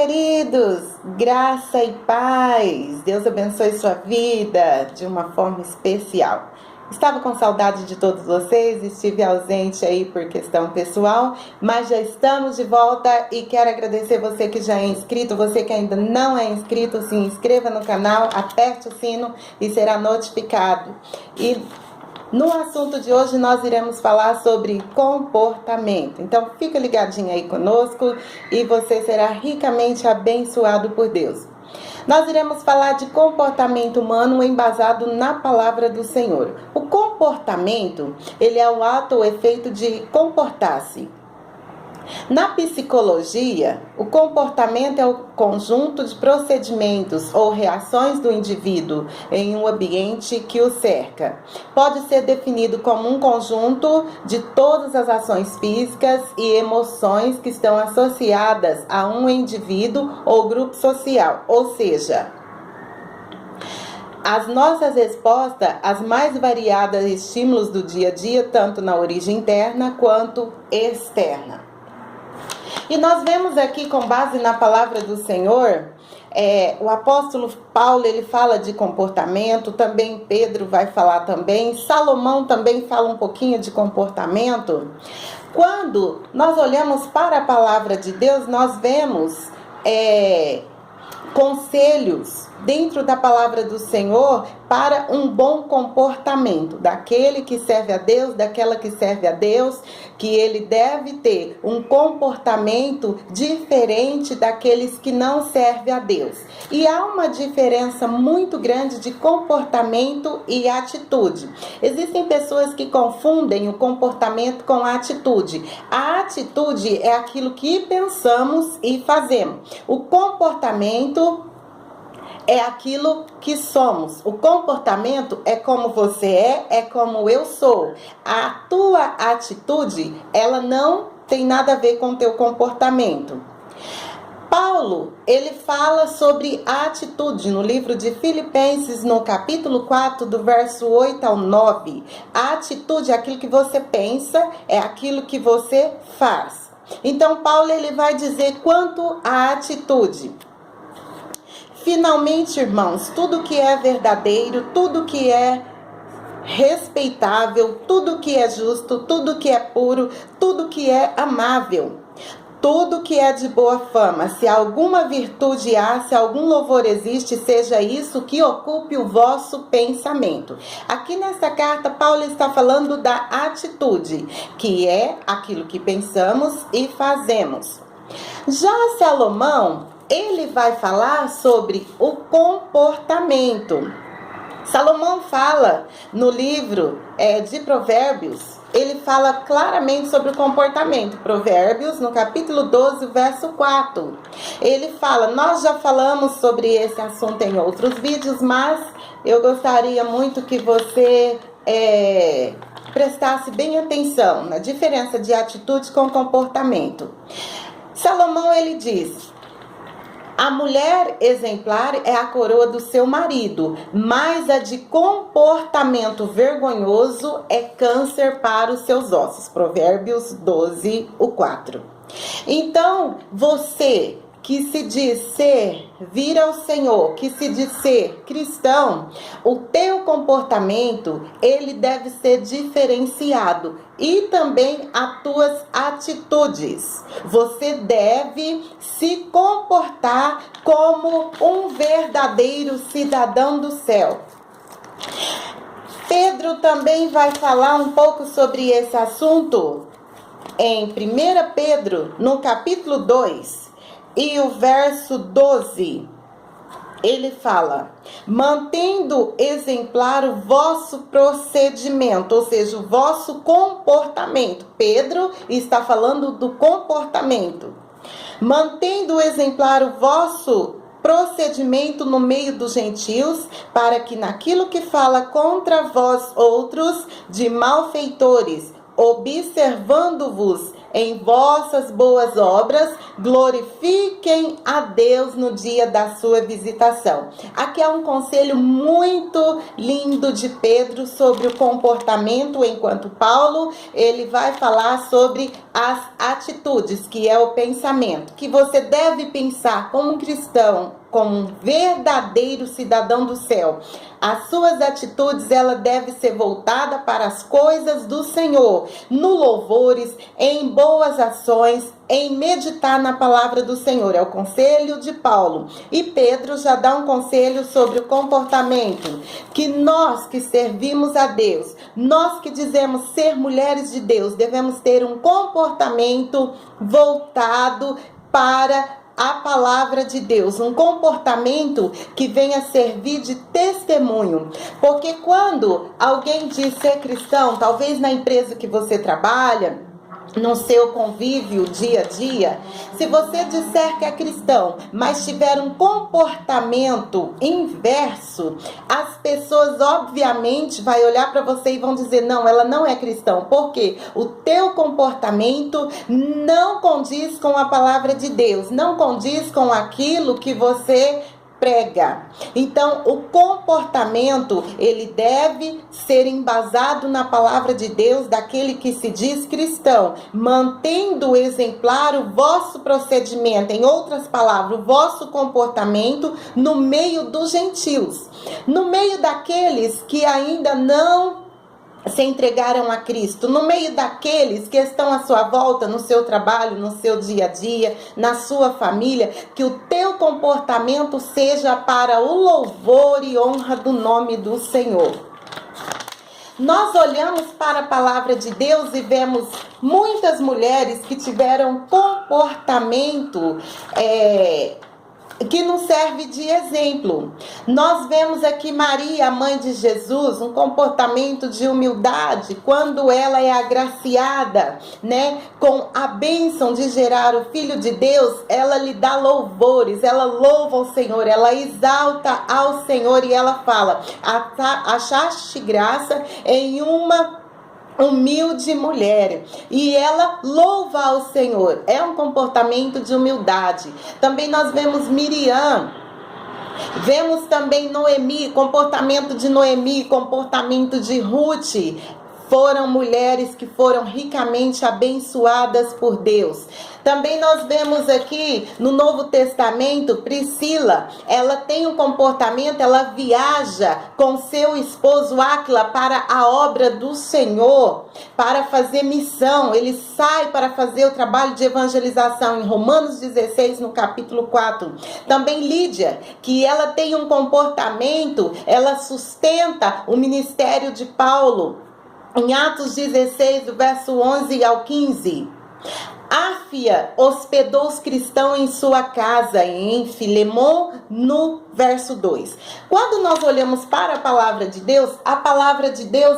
queridos, graça e paz, Deus abençoe sua vida de uma forma especial. Estava com saudade de todos vocês, estive ausente aí por questão pessoal, mas já estamos de volta e quero agradecer você que já é inscrito, você que ainda não é inscrito, se inscreva no canal, aperte o sino e será notificado. E no assunto de hoje nós iremos falar sobre comportamento. Então fica ligadinho aí conosco e você será ricamente abençoado por Deus. Nós iremos falar de comportamento humano embasado na palavra do Senhor. O comportamento, ele é o ato ou efeito de comportar-se. Na psicologia, o comportamento é o conjunto de procedimentos ou reações do indivíduo em um ambiente que o cerca. Pode ser definido como um conjunto de todas as ações físicas e emoções que estão associadas a um indivíduo ou grupo social, ou seja, as nossas respostas às mais variadas estímulos do dia a dia, tanto na origem interna quanto externa. E nós vemos aqui, com base na palavra do Senhor, o apóstolo Paulo, ele fala de comportamento, também Pedro vai falar também, Salomão também fala um pouquinho de comportamento. Quando nós olhamos para a palavra de Deus, nós vemos conselhos dentro da palavra do Senhor para um bom comportamento daquele que serve a Deus, daquela que serve a Deus, que ele deve ter um comportamento diferente daqueles que não servem a Deus. E há uma diferença muito grande de comportamento e atitude. Existem pessoas que confundem o comportamento com a atitude. A atitude é aquilo que pensamos e fazemos. O comportamento é aquilo que somos. O comportamento é como você é como eu sou. A tua atitude, ela não tem nada a ver com o teu comportamento. Paulo, ele fala sobre a atitude no livro de Filipenses, no capítulo 4, do verso 8 ao 9. A atitude é aquilo que você pensa, é aquilo que você faz. Então, Paulo, ele vai dizer quanto à atitude. Finalmente, irmãos, tudo que é verdadeiro, tudo que é respeitável, tudo que é justo, tudo que é puro, tudo que é amável, tudo que é de boa fama, se alguma virtude há, se algum louvor existe, seja isso que ocupe o vosso pensamento. Aqui nessa carta, Paulo está falando da atitude, que é aquilo que pensamos e fazemos. Já Salomão, ele vai falar sobre o comportamento. Salomão fala no livro de Provérbios, ele fala claramente sobre o comportamento. Provérbios, no capítulo 12, verso 4. Ele fala, nós já falamos sobre esse assunto em outros vídeos, mas eu gostaria muito que você prestasse bem atenção na diferença de atitude com comportamento. Salomão, ele diz: a mulher exemplar é a coroa do seu marido, mas a de comportamento vergonhoso é câncer para os seus ossos. Provérbios 12, 4. Então, você que se diz servir ao Senhor, que se diz ser cristão, o teu comportamento, ele deve ser diferenciado. E também as tuas atitudes. Você deve se comportar como um verdadeiro cidadão do céu. Pedro também vai falar um pouco sobre esse assunto em 1 Pedro, no capítulo 2. E o verso 12, ele fala, mantendo exemplar o vosso procedimento, ou seja, o vosso comportamento. Pedro está falando do comportamento. Mantendo exemplar o vosso procedimento no meio dos gentios, para que naquilo que fala contra vós outros de malfeitores, observando-vos em vossas boas obras, glorifiquem a Deus no dia da sua visitação. Aqui é um conselho muito lindo de Pedro sobre o comportamento, enquanto Paulo, ele vai falar sobre as atitudes, que é o pensamento, que você deve pensar como um cristão, como um verdadeiro cidadão do céu. As suas atitudes, ela deve ser voltada para as coisas do Senhor, no louvores, em boas ações, em meditar na palavra do Senhor. É o conselho de Paulo. E Pedro já dá um conselho sobre o comportamento, que nós que servimos a Deus, nós que dizemos ser mulheres de Deus, devemos ter um comportamento voltado para a palavra de Deus, um comportamento que venha servir de testemunho, porque quando alguém diz ser cristão, talvez na empresa que você trabalha, no seu convívio dia a dia, se você disser que é cristão, mas tiver um comportamento inverso, as pessoas obviamente vão olhar para você e vão dizer, não, ela não é cristã, porque o teu comportamento não condiz com a palavra de Deus, não condiz com aquilo que você prega. Então, o comportamento, ele deve ser embasado na palavra de Deus daquele que se diz cristão, mantendo exemplar o vosso procedimento, em outras palavras, o vosso comportamento no meio dos gentios, no meio daqueles que ainda não se entregaram a Cristo, no meio daqueles que estão à sua volta, no seu trabalho, no seu dia a dia, na sua família, que o teu comportamento seja para o louvor e honra do nome do Senhor. Nós olhamos para a palavra de Deus e vemos muitas mulheres que tiveram comportamento que nos serve de exemplo. Nós vemos aqui Maria, a mãe de Jesus, um comportamento de humildade, quando ela é agraciada, com a bênção de gerar o Filho de Deus, ela lhe dá louvores, ela louva o Senhor, ela exalta ao Senhor e ela fala, achaste graça em uma humilde mulher, e ela louva ao Senhor. É um comportamento de humildade. Também nós vemos Miriam, vemos também Noemi, comportamento de Noemi, comportamento de Ruth. Foram mulheres que foram ricamente abençoadas por Deus. Também nós vemos aqui no Novo Testamento, Priscila, ela tem um comportamento, ela viaja com seu esposo Áquila para a obra do Senhor, para fazer missão. Ele sai para fazer o trabalho de evangelização em Romanos 16, no capítulo 4. Também Lídia, que ela tem um comportamento, ela sustenta o ministério de Paulo. Em Atos 16, do verso 11 ao 15. Áfia hospedou os cristãos em sua casa, em Filemon, no verso 2. Quando nós olhamos para a palavra de Deus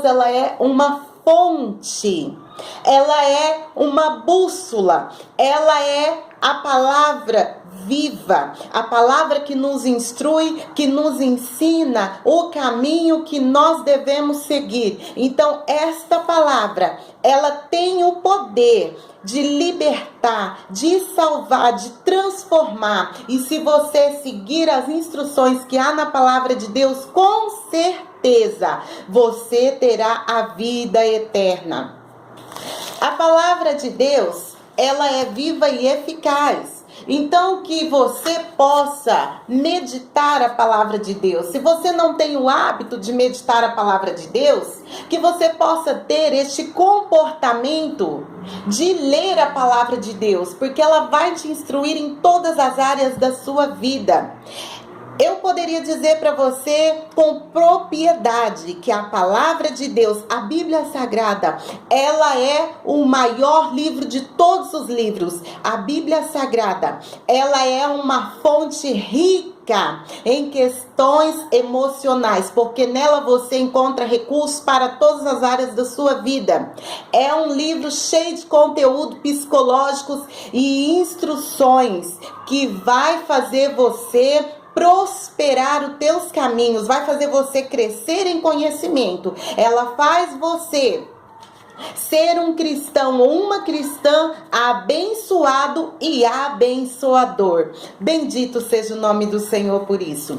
ela é uma fonte, ela é uma bússola, ela é a palavra viva, a palavra que nos instrui, que nos ensina o caminho que nós devemos seguir. Então, esta palavra, ela tem o poder de libertar, de salvar, de transformar. E se você seguir as instruções que há na palavra de Deus, com certeza você terá a vida eterna. A palavra de Deus, ela é viva e eficaz. Então, que você possa meditar a palavra de Deus. Se você não tem o hábito de meditar a palavra de Deus, que você possa ter este comportamento de ler a palavra de Deus, porque ela vai te instruir em todas as áreas da sua vida. Eu poderia dizer para você com propriedade que a palavra de Deus, a Bíblia Sagrada, ela é o maior livro de todos os livros. A Bíblia Sagrada, ela é uma fonte rica em questões emocionais, porque nela você encontra recursos para todas as áreas da sua vida. É um livro cheio de conteúdo psicológicos e instruções que vai fazer você prosperar os teus caminhos, vai fazer você crescer em conhecimento. Ela faz você Ser um cristão ou uma cristã abençoado e abençoador. Bendito seja o nome do Senhor por isso.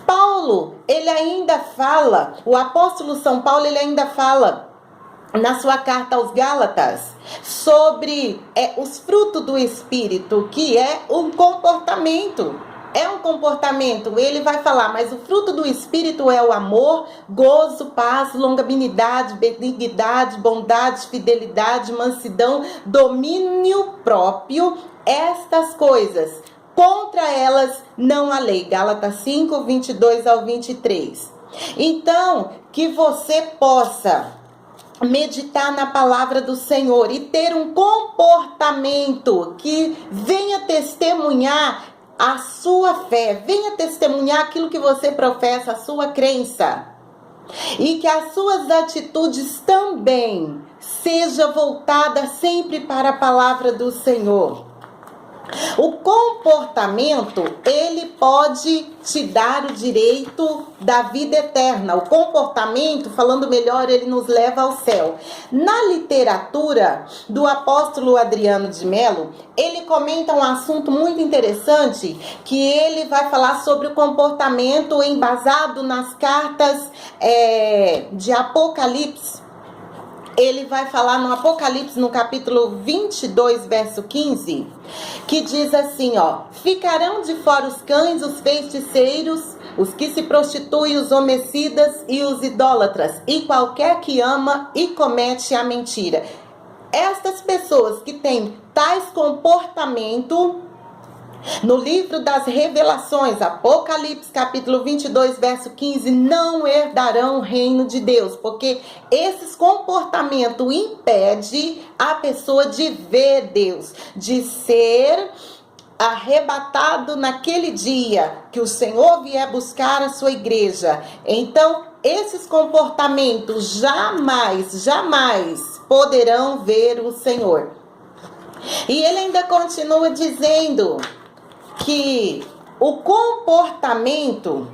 Paulo, ele ainda fala, o apóstolo São Paulo, ele ainda fala na sua carta aos Gálatas sobre os frutos do Espírito, que é um comportamento. É um comportamento, ele vai falar, mas o fruto do Espírito é o amor, gozo, paz, longanimidade, benignidade, bondade, fidelidade, mansidão, domínio próprio, estas coisas. Contra elas não há lei. Gálatas 5, 22 ao 23. Então, que você possa meditar na palavra do Senhor e ter um comportamento que venha testemunhar a sua fé, venha testemunhar aquilo que você professa, a sua crença. E que as suas atitudes também sejam voltadas sempre para a palavra do Senhor. O comportamento, ele pode te dar o direito da vida eterna. O comportamento, falando melhor, ele nos leva ao céu. Na literatura do apóstolo Adriano de Melo, ele comenta um assunto muito interessante, que ele vai falar sobre o comportamento embasado nas cartas de Apocalipse. Ele vai falar no Apocalipse, no capítulo 22, verso 15, que diz assim, ficarão de fora os cães, os feiticeiros, os que se prostituem, os homicidas e os idólatras, e qualquer que ama e comete a mentira. Estas pessoas que têm tais comportamentos, no livro das Revelações, Apocalipse capítulo 22, verso 15, não herdarão o reino de Deus, porque esses comportamentos impedem a pessoa de ver Deus, de ser arrebatado naquele dia que o Senhor vier buscar a sua igreja. Então, esses comportamentos jamais poderão ver o Senhor. E ele ainda continua dizendo que o comportamento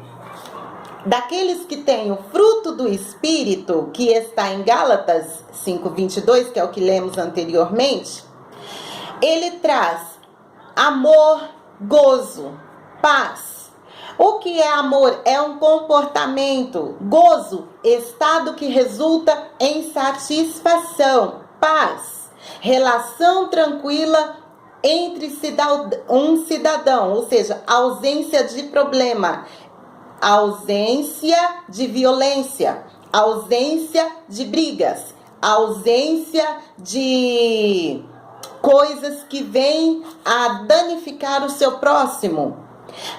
daqueles que têm o fruto do Espírito, que está em Gálatas 5:22, que é o que lemos anteriormente, ele traz amor, gozo, paz. O que é amor? É um comportamento. Gozo, estado que resulta em satisfação. Paz, relação tranquila entre um cidadão, ou seja, ausência de problema, ausência de violência, ausência de brigas, ausência de coisas que vêm a danificar o seu próximo.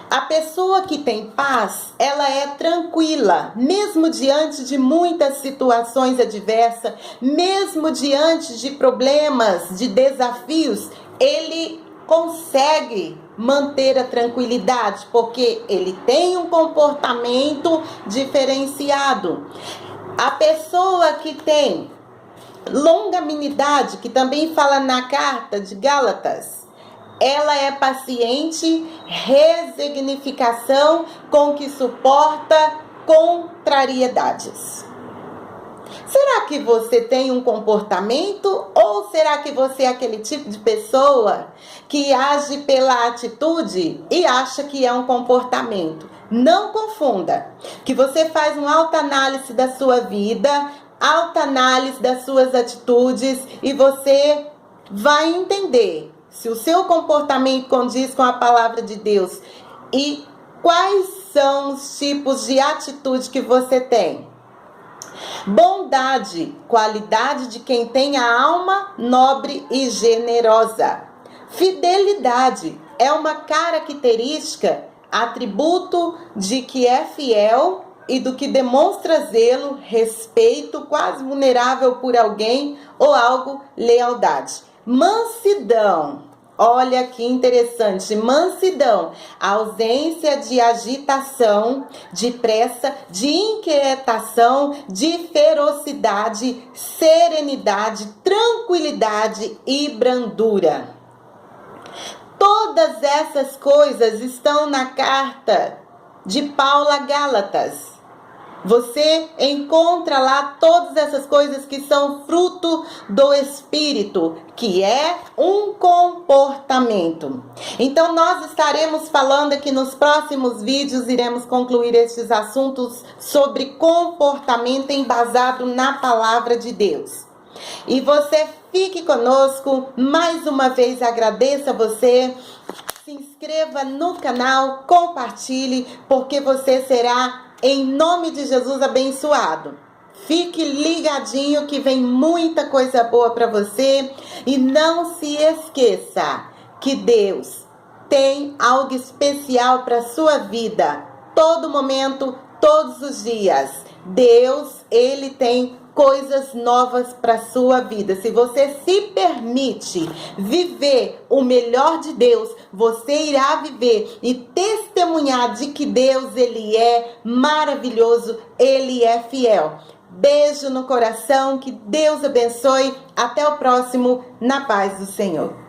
A pessoa que tem paz, ela é tranquila, mesmo diante de muitas situações adversas, mesmo diante de problemas, de desafios, ele consegue manter a tranquilidade, porque ele tem um comportamento diferenciado. A pessoa que tem longanimidade, que também fala na carta de Gálatas, ela é paciente, resignificação com que suporta contrariedades. Será que você tem um comportamento ou será que você é aquele tipo de pessoa que age pela atitude e acha que é um comportamento? Não confunda, que você faz uma autoanálise da sua vida, autoanálise das suas atitudes e você vai entender se o seu comportamento condiz com a palavra de Deus e quais são os tipos de atitude que você tem. Bondade, qualidade de quem tem a alma nobre e generosa. Fidelidade é uma característica, atributo de que é fiel e do que demonstra zelo, respeito, quase vulnerável por alguém ou algo, lealdade. Mansidão. Olha que interessante, mansidão, ausência de agitação, de pressa, de inquietação, de ferocidade, serenidade, tranquilidade e brandura. Todas essas coisas estão na carta de Paulo a Gálatas. Você encontra lá todas essas coisas que são fruto do Espírito, que é um comportamento. Então nós estaremos falando aqui nos próximos vídeos, iremos concluir estes assuntos sobre comportamento embasado na palavra de Deus. E você fique conosco, mais uma vez agradeço a você, se inscreva no canal, compartilhe, porque você será, em nome de Jesus, abençoado. Fique ligadinho que vem muita coisa boa para você. E não se esqueça que Deus tem algo especial para sua vida. Todo momento, todos os dias. Deus, Ele tem coisas novas para sua vida. Se você se permite viver o melhor de Deus, você irá viver e testemunhar de que Deus, Ele é maravilhoso, Ele é fiel. Beijo no coração, que Deus abençoe. Até o próximo, na paz do Senhor.